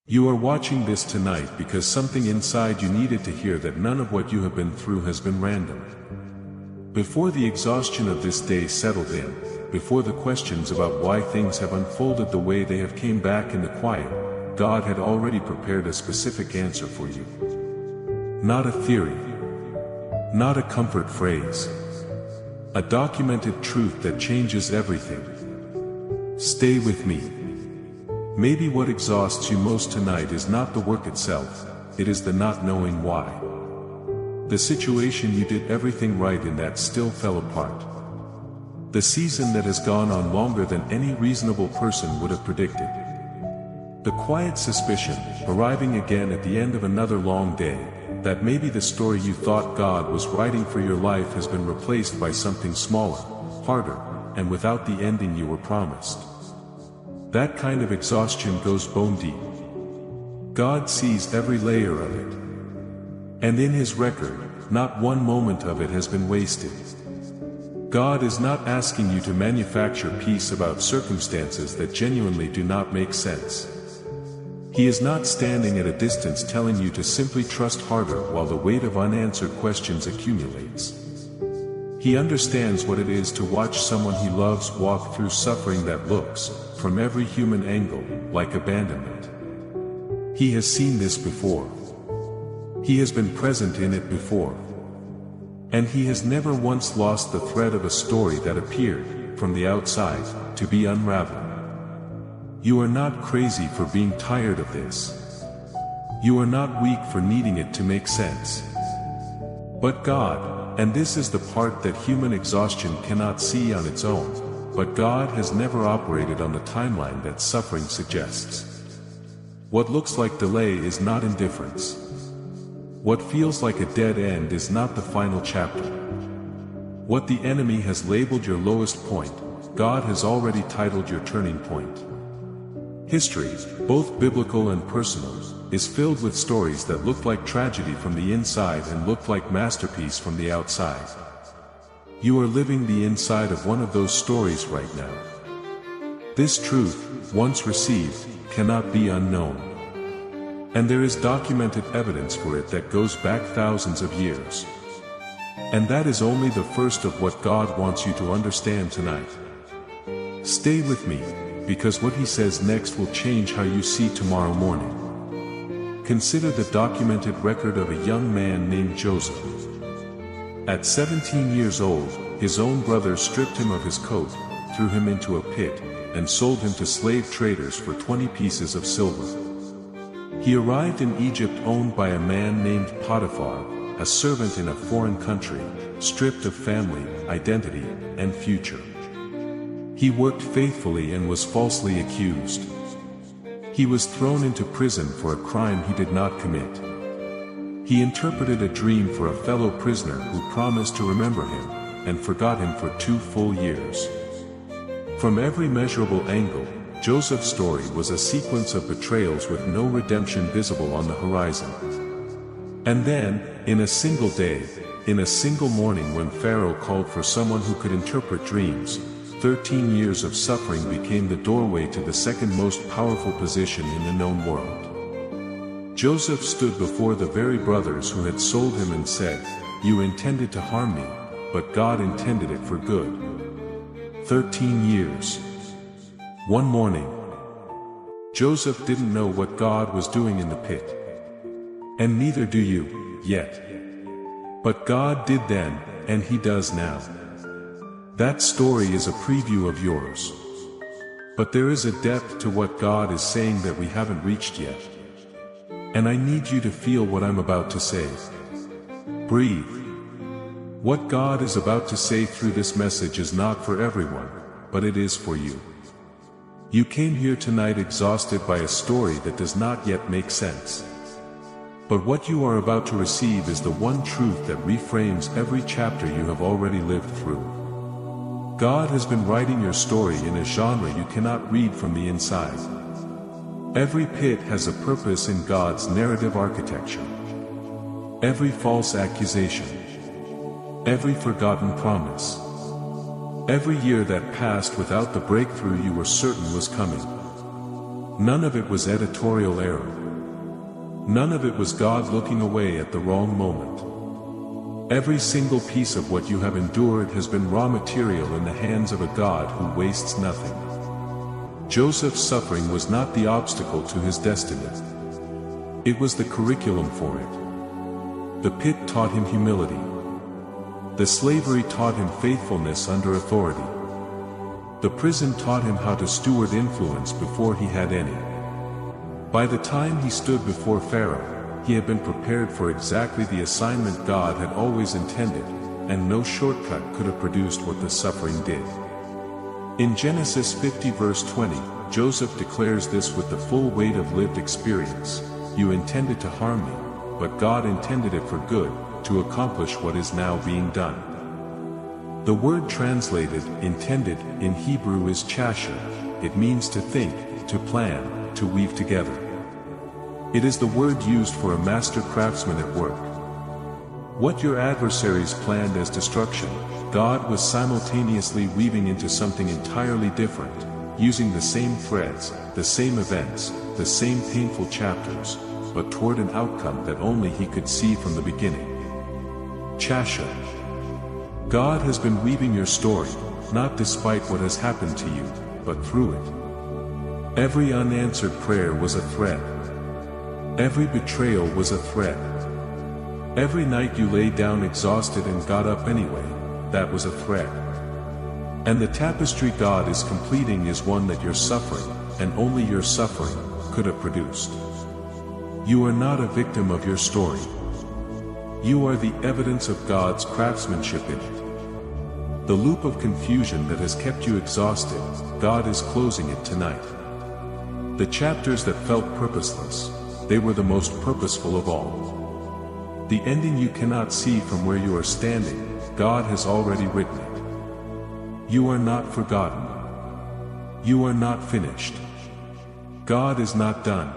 You are watching this tonight because something inside you needed to hear that none of what you have been through has been random. Before the exhaustion of this day settled in, before the questions about why things have unfolded the way they have came back in the quiet, God had already prepared a specific answer for you. Not a theory. Not a comfort phrase. A documented truth that changes everything. Stay with me. Maybe what exhausts you most tonight is not the work itself, it is the not knowing why. The situation you did everything right in that still fell apart. The season that has gone on longer than any reasonable person would have predicted. The quiet suspicion, arriving again at the end of another long day, that maybe the story you thought God was writing for your life has been replaced by something smaller, harder, and without the ending you were promised. That kind of exhaustion goes bone deep. God sees every layer of it. And in His record, not one moment of it has been wasted. God is not asking you to manufacture peace about circumstances that genuinely do not make sense. He is not standing at a distance telling you to simply trust harder while the weight of unanswered questions accumulates. He understands what it is to watch someone he loves walk through suffering that looks, from every human angle, like abandonment. He has seen this before. He has been present in it before. And He has never once lost the thread of a story that appeared, from the outside, to be unraveled. You are not crazy for being tired of this. You are not weak for needing it to make sense. But God, and this is the part that human exhaustion cannot see on its own, but God has never operated on the timeline that suffering suggests. What looks like delay is not indifference. What feels like a dead end is not the final chapter. What the enemy has labeled your lowest point, God has already titled your turning point. History, both biblical and personal, is filled with stories that look like tragedy from the inside and look like masterpiece from the outside. You are living the inside of one of those stories right now. This truth, once received, cannot be unknown. And there is documented evidence for it that goes back thousands of years. And that is only the first of what God wants you to understand tonight. Stay with me, because what He says next will change how you see tomorrow morning. Consider the documented record of a young man named Joseph. At 17 years old, his own brothers stripped him of his coat, threw him into a pit, and sold him to slave traders for 20 pieces of silver. He arrived in Egypt owned by a man named Potiphar, a servant in a foreign country, stripped of family, identity, and future. He worked faithfully and was falsely accused. He was thrown into prison for a crime he did not commit. He interpreted a dream for a fellow prisoner who promised to remember him, and forgot him for 2 full years. From every measurable angle, Joseph's story was a sequence of betrayals with no redemption visible on the horizon. And then, in a single day, in a single morning when Pharaoh called for someone who could interpret dreams, 13 years of suffering became the doorway to the second most powerful position in the known world. Joseph stood before the very brothers who had sold him and said, "You intended to harm me, but God intended it for good." 13 years. One morning. Joseph didn't know what God was doing in the pit. And neither do you, yet. But God did then, and He does now. That story is a preview of yours. But there is a depth to what God is saying that we haven't reached yet. And I need you to feel what I'm about to say. Breathe. What God is about to say through this message is not for everyone, but it is for you. You came here tonight exhausted by a story that does not yet make sense. But what you are about to receive is the one truth that reframes every chapter you have already lived through. God has been writing your story in a genre you cannot read from the inside. Every pit has a purpose in God's narrative architecture. Every false accusation. Every forgotten promise. Every year that passed without the breakthrough you were certain was coming. None of it was editorial error. None of it was God looking away at the wrong moment. Every single piece of what you have endured has been raw material in the hands of a God who wastes nothing. Joseph's suffering was not the obstacle to his destiny. It was the curriculum for it. The pit taught him humility. The slavery taught him faithfulness under authority. The prison taught him how to steward influence before he had any. By the time he stood before Pharaoh, he had been prepared for exactly the assignment God had always intended, and no shortcut could have produced what the suffering did. In Genesis 50 verse 20, Joseph declares this with the full weight of lived experience: "You intended to harm me, but God intended it for good, to accomplish what is now being done." The word translated intended in Hebrew is chasha. It means to think, to plan, to weave together. It is the word used for a master craftsman at work. What your adversaries planned as destruction, God was simultaneously weaving into something entirely different, using the same threads, the same events, the same painful chapters, but toward an outcome that only he could see from the beginning. Chasha. God has been weaving your story, not despite what has happened to you, but through it. Every unanswered prayer was a thread. Every betrayal was a thread. Every night you lay down exhausted and got up anyway, that was a thread. And the tapestry God is completing is one that your suffering, and only your suffering, could have produced. You are not a victim of your story. You are the evidence of God's craftsmanship in it. The loop of confusion that has kept you exhausted, God is closing it tonight. The chapters that felt purposeless, they were the most purposeful of all. The ending you cannot see from where you are standing, God has already written it. You are not forgotten. You are not finished. God is not done.